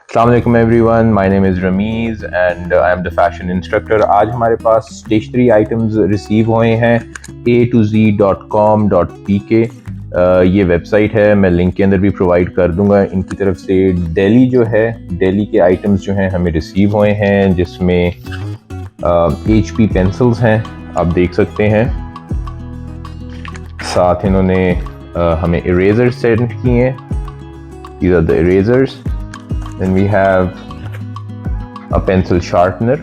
अस्सलाम वालेकुम everyone, my name is Rameez and I am the fashion instructor. आज हमारे पास स्टेशनरी आइटम्स रिसीव हुए हैं a2zee.com.pk। ये वेबसाइट है, मैं लिंक के अंदर भी प्रोवाइड कर दूंगा। इनकी तरफ से दिल्ली जो है, दिल्ली के आइटम्स जो हैं हमें रिसीव हुए हैं, जिसमें HP पेंसिल्स हैं, आप देख सकते हैं। साथ इन्होंने हमें इरेजर सेंड किए हैं। These are the erasers. Then we have a pencil sharpener.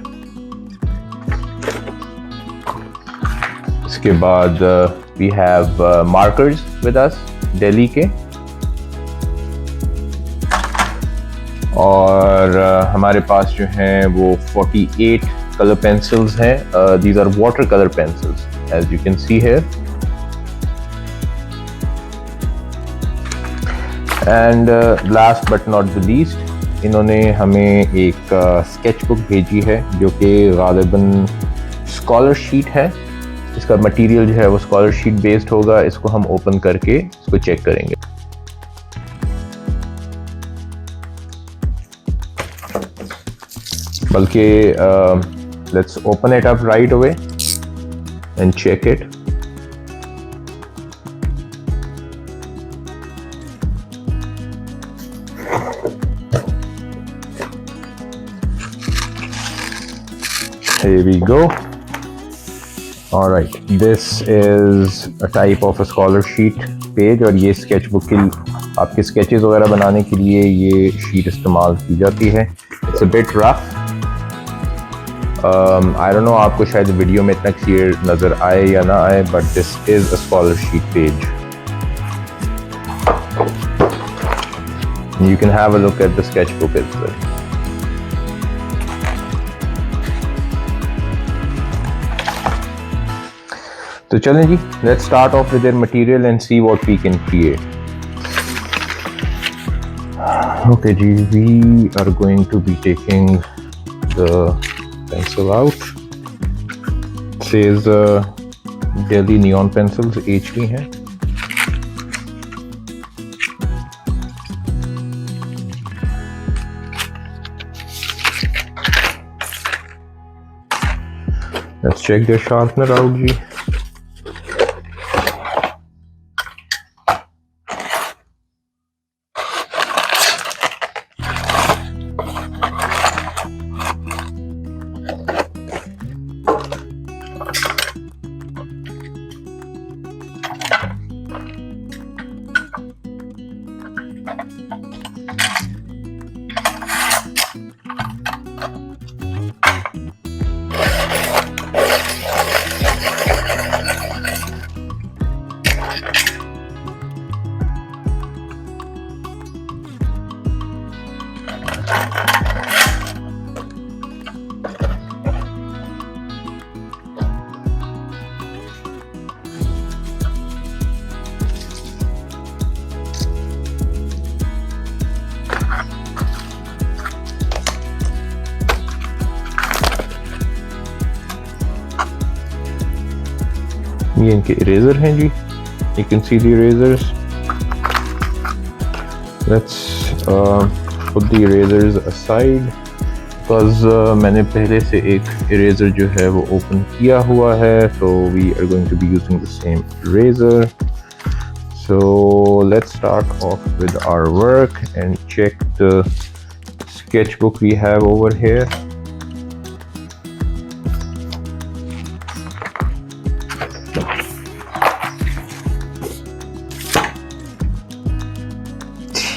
इसके बाद we have markers with us, Delhi के। और हमारे पास जो हैं वो 48 color pencils हैं। These are watercolor pencils, as you can see here. And last but not the least, इन्होंने हमें एक स्केच बुक भेजी है जो कि गालिबन स्कॉलर शीट है। इसका मटेरियल जो है वो स्कॉलर शीट बेस्ड होगा। इसको हम ओपन करके इसको चेक करेंगे। बल्कि let's open it up right away and check it. Here we go. All right, this is a type of a scholar sheet page और ये sketch book के आपके sketches वगैरह बनाने के लिए ये sheet इस्तेमाल की जाती है। It's a bit rough. I don't know आपको शायद वीडियो में इतना clear नज़र आए या ना आए, but this is a scholar sheet page. You can have a look at the sketchbook as well. तो चलें जी, let's start off with their material and see what we can create. Okay ji, we are going to be taking the pencil out. It says DELI neon pencils, HB हैं। Let's check their sharpener out जी। ये इनके eraser हैं जी। You can see the erasers. Let's put the erasers aside because मैंने पहले से एक eraser जो है वो ओपन किया हुआ है, so we are going to be using the same eraser. So let's start off with our work and check the sketchbook we have over here.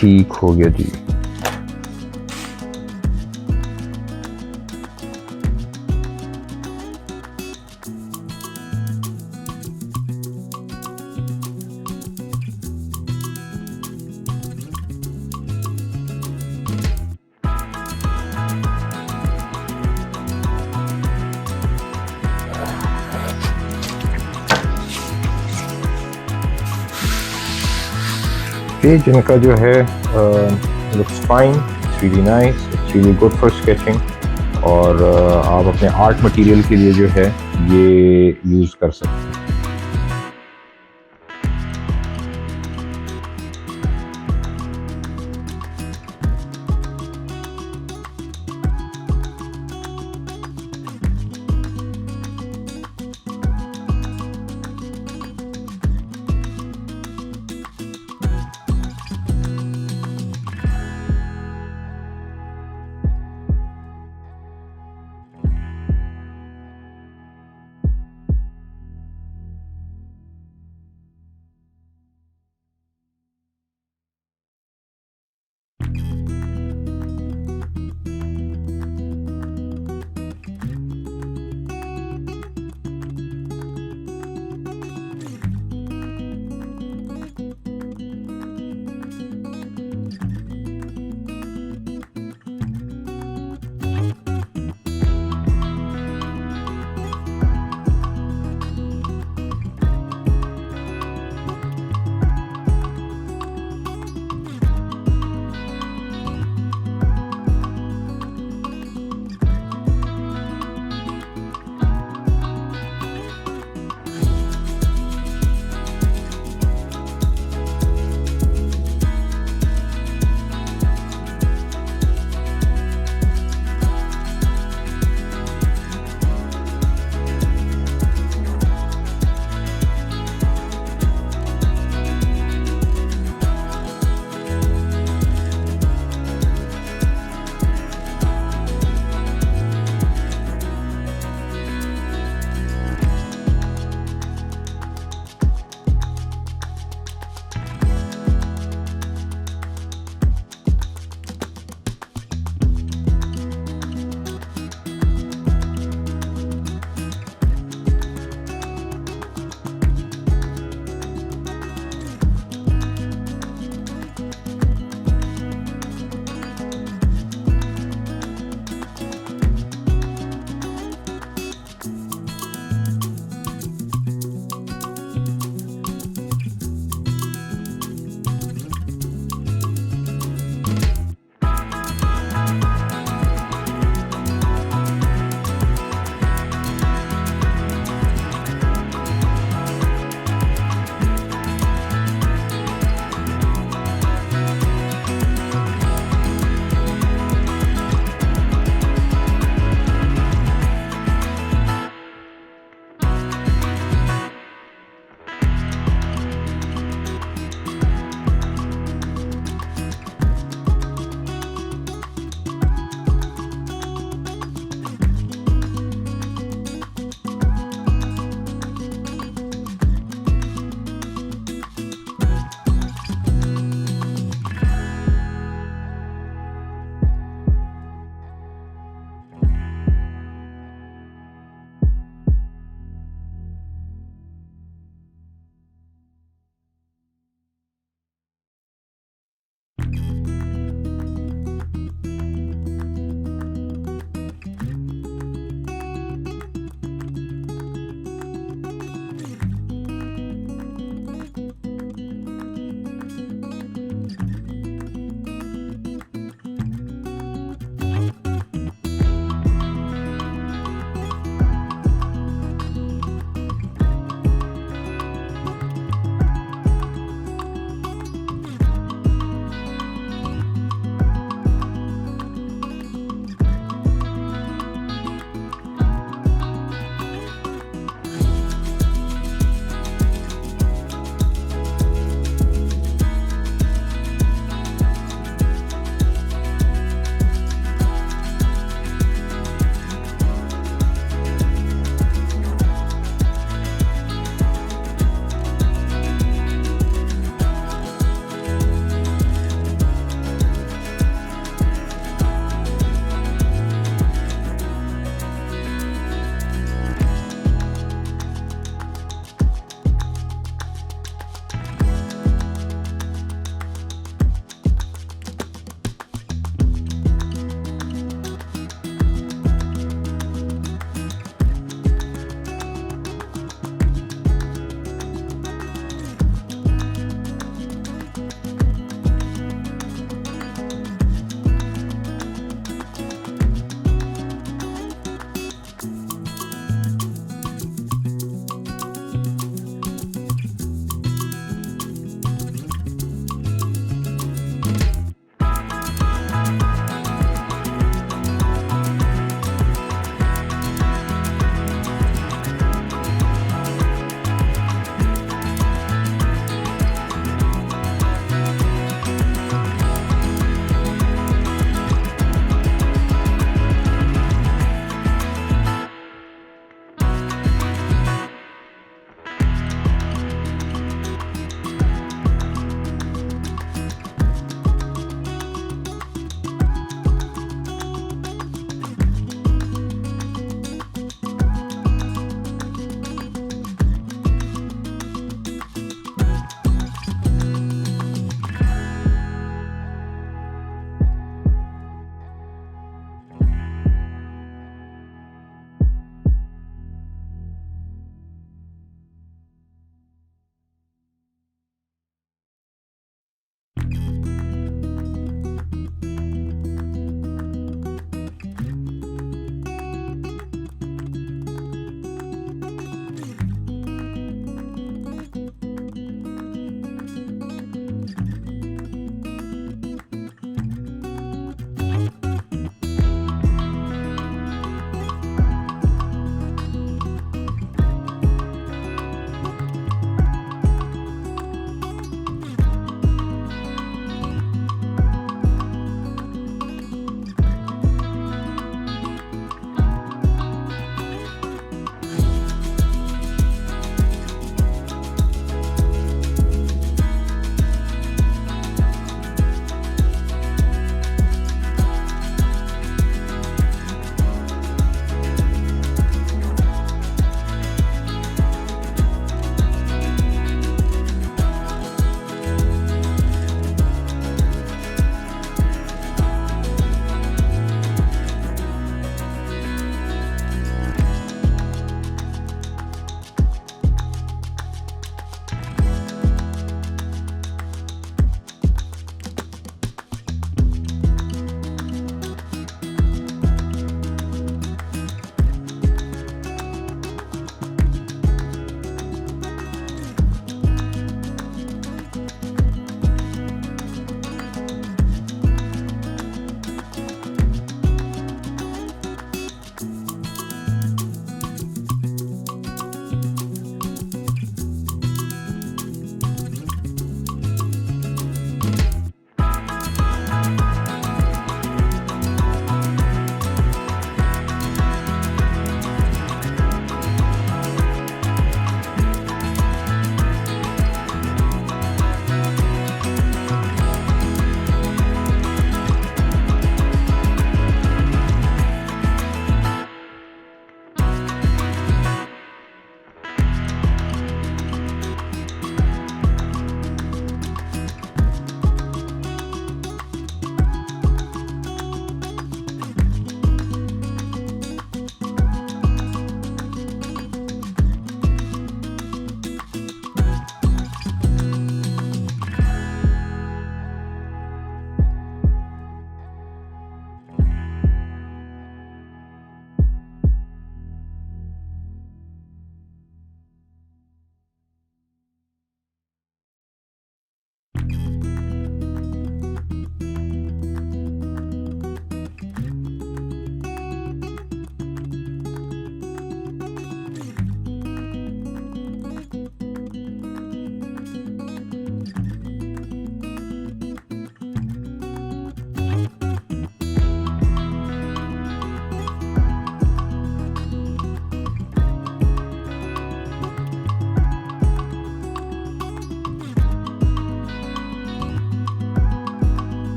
ठीक हो गया जी। पेज इनका जो है looks fine, it's really nice, it's really good for sketching और आप अपने art material के लिए जो है ये यूज़ कर सकते हैं।